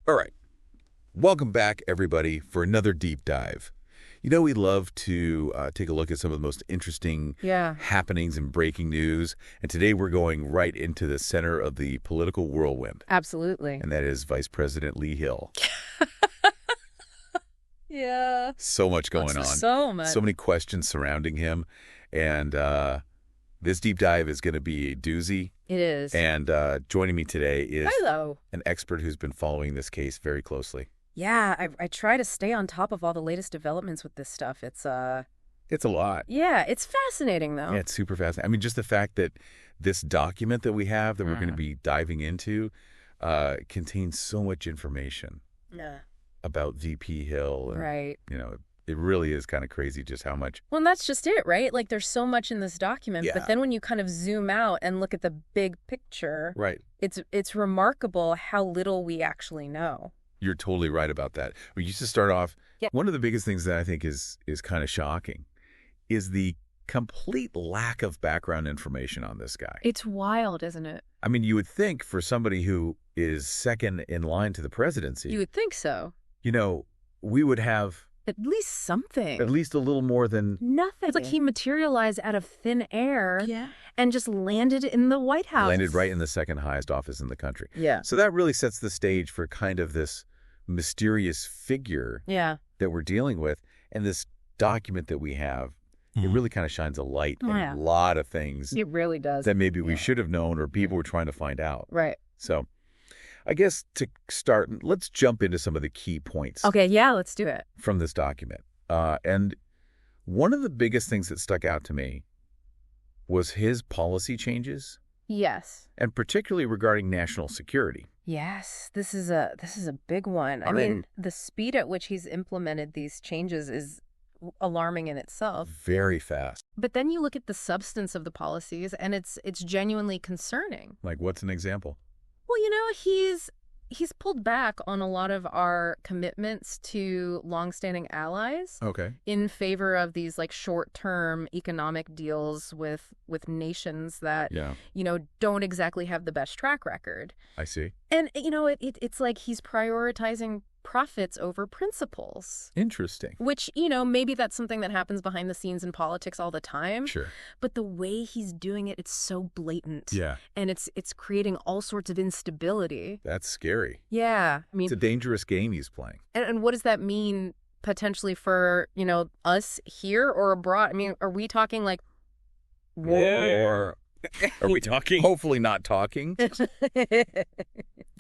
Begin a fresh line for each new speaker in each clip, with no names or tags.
All right. Welcome back, everybody, for another deep dive. You know, we love to take a look at some of the most interesting happenings and breaking news. And today we're going right into the center of the political whirlwind.
Absolutely.
And that is Vice President Lee Hill.
Yeah.
So much going on.
So much.
So many questions surrounding him. And this deep dive is going to be a doozy.
It is.
And joining me today is an expert who's been following this case very closely.
Yeah, I try to stay on top of all the latest developments with this stuff. It's
a lot.
Yeah, it's fascinating, though.
Yeah, it's super fascinating. I mean, just the fact that this document that we have that we're going to be diving into contains so much information about VP Hill. And,
right.
You know, it really is kind of crazy just how much.
Well, and that's just it, right? Like, there's so much in this document, but then when you kind of zoom out and look at the big picture,
right,
it's remarkable how little we actually know.
You're totally right about that. We used to start off, one of the biggest things that I think is kind of shocking is the complete lack of background information on this guy.
It's wild, isn't it?
I mean, you would think for somebody who is second in line to the presidency.
You would think so.
You know, we would have
at least something.
At least a little more than
nothing. It's like he materialized out of thin air and just landed in the White House.
Landed right in the second highest office in the country.
Yeah.
So that really sets the stage for kind of this mysterious figure that we're dealing with. And this document that we have, it really kind of shines a light on a lot of things.
It really does.
That maybe we should have known or people were trying to find out.
Right.
So I guess to start, let's jump into some of the key points.
Okay, yeah, let's do it.
From this document. And one of the biggest things that stuck out to me was his policy changes.
Yes.
And particularly regarding national security.
Yes, this is a big one. I mean, the speed at which he's implemented these changes is alarming in itself.
Very fast.
But then you look at the substance of the policies, and it's genuinely concerning.
Like, what's an example?
Well, you know, he's pulled back on a lot of our commitments to longstanding allies.
Okay.
In favor of these like short-term economic deals with nations that you know don't exactly have the best track record.
I see.
And you know it's like he's prioritizing profits over principles.
Interesting.
Which, you know, maybe that's something that happens behind the scenes in politics all the time.
Sure.
But the way he's doing it, it's so blatant.
Yeah.
And it's creating all sorts of instability.
That's scary.
Yeah. I mean,
it's a dangerous game he's playing.
And what does that mean potentially for, you know, us here or abroad? I mean, are we talking like war?
Or are we talking? Hopefully not talking.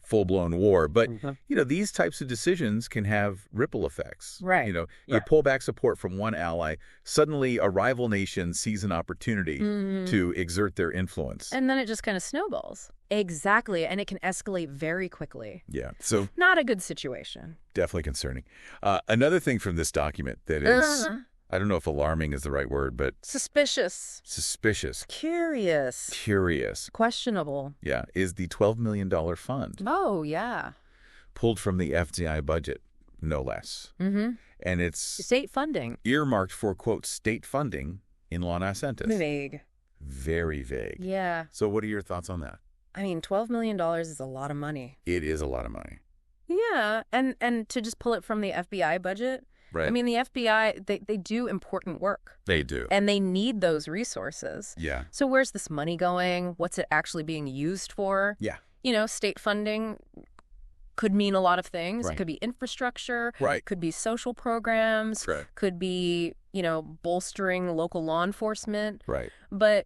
Full-blown war. But, you know, these types of decisions can have ripple effects.
Right.
You know, you pull back support from one ally, suddenly a rival nation sees an opportunity to exert their influence.
And then it just kind of snowballs. Exactly. And it can escalate very quickly.
Yeah. So
not a good situation.
Definitely concerning. Another thing from this document that is... I don't know if alarming is the right word, but...
Suspicious. Curious. Questionable.
Yeah, is the $12 million fund.
Oh, yeah.
Pulled from the FDI budget, no less. And it's...
state funding.
Earmarked for, quote, state funding in La Nacentis.
Vague.
Very vague.
Yeah.
So what are your thoughts on that?
I mean, $12 million is a lot of money.
It is a lot of money.
Yeah, and to just pull it from the FBI budget...
Right.
I mean, the FBI, they do important work.
They do.
And they need those resources.
Yeah.
So where's this money going? What's it actually being used for?
Yeah.
You know, state funding could mean a lot of things.
Right.
It could be infrastructure.
Right.
Could be social programs.
Right.
Could be, you know, bolstering local law enforcement.
Right.
But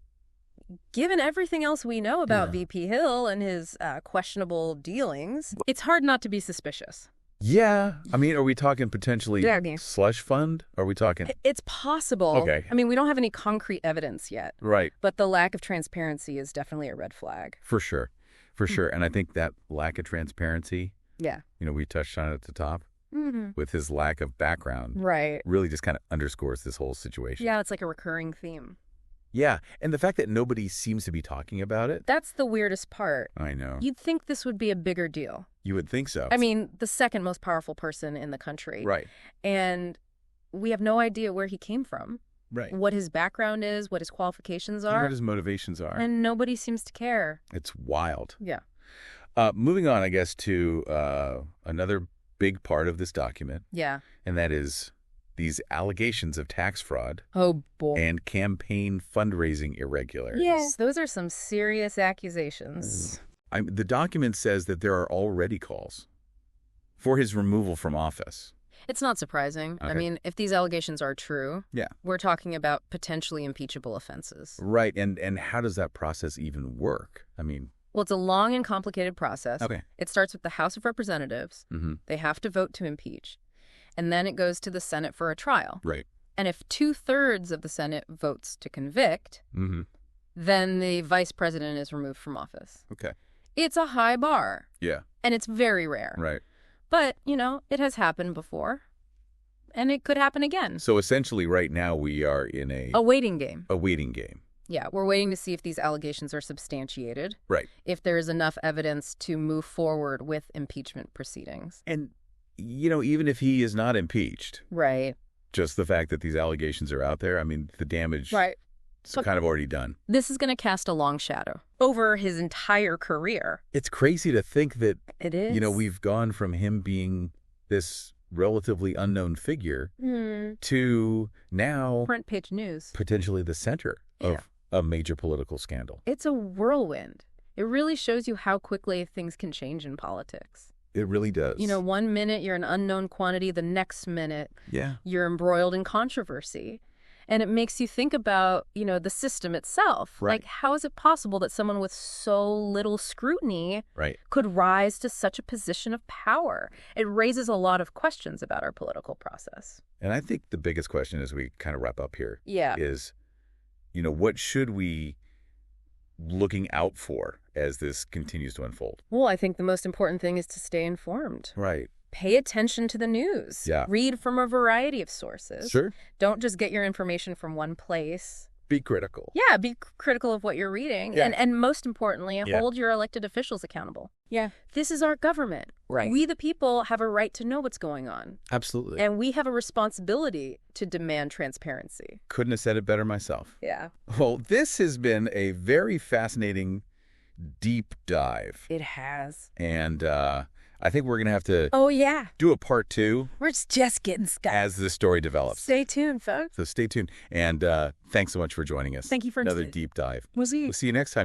given everything else we know about VP Hill and his questionable dealings, it's hard not to be suspicious.
Yeah. I mean, are we talking potentially slush fund? Are we talking?
It's possible.
Okay.
I mean, we don't have any concrete evidence yet.
Right.
But the lack of transparency is definitely a red flag.
For sure. For sure. And I think that lack of transparency,
you
know, we touched on it at the top, with his lack of background.
Right.
Really just kind of underscores this whole situation.
Yeah, it's like a recurring theme.
Yeah. And the fact that nobody seems to be talking about it.
That's the weirdest part.
I know.
You'd think this would be a bigger deal.
You would think so.
I mean, the second most powerful person in the country.
Right.
And we have no idea where he came from.
Right.
What his background is, what his qualifications are.
What his motivations are.
And nobody seems to care.
It's wild.
Yeah.
Moving on, I guess, to another big part of this document.
Yeah.
And that is these allegations of tax fraud.
Oh, boy.
And campaign fundraising irregularities.
Yes, those are some serious accusations.
The document says that there are already calls for his removal from office.
It's not surprising.
Okay.
I mean, if these allegations are true,
yeah,
we're talking about potentially impeachable offenses.
Right. And how does that process even work? I mean...
Well, it's a long and complicated process.
Okay.
It starts with the House of Representatives.
Mm-hmm.
They have to vote to impeach. And then it goes to the Senate for a trial.
Right.
And if 2/3 of the Senate votes to convict,
mm-hmm.
then the vice president is removed from office.
Okay.
It's a high bar.
Yeah.
And it's very rare.
Right.
But, it has happened before. And it could happen again.
So essentially right now we are in
a waiting game.
A waiting game.
Yeah, we're waiting to see if these allegations are substantiated.
Right.
If there's enough evidence to move forward with impeachment proceedings.
And, even if he is not impeached.
Right.
Just the fact that these allegations are out there, I mean, the damage is kind of already done.
This is going to cast a long shadow over his entire career.
It's crazy to think that,
it is.
We've gone from him being this relatively unknown figure to now
front page news,
potentially the center of a major political scandal.
It's a whirlwind. It really shows you how quickly things can change in politics.
It really does.
1 minute you're an unknown quantity, the next minute you're embroiled in controversy. And it makes you think about, the system itself.
Right.
Like, how is it possible that someone with so little scrutiny could rise to such a position of power? It raises a lot of questions about our political process.
And I think the biggest question as we kind of wrap up here is, what should we looking out for as this continues to unfold?
Well, I think the most important thing is to stay informed.
Right.
Pay attention to the news.
Yeah.
Read from a variety of sources.
Sure.
Don't just get your information from one place.
Be critical.
Yeah, be critical of what you're reading.
Yeah.
And most importantly, hold your elected officials accountable. Yeah. This is our government.
Right.
We, the people, have a right to know what's going on.
Absolutely.
And we have a responsibility to demand transparency.
Couldn't have said it better myself.
Yeah.
Well, this has been a very fascinating deep dive.
It has.
And I think we're going to have to do a part 2.
We're just getting started.
As the story develops.
Stay tuned, folks.
So stay tuned. And thanks so much for joining us.
Thank you for
another deep dive.
We'll see you.
We'll see you next time.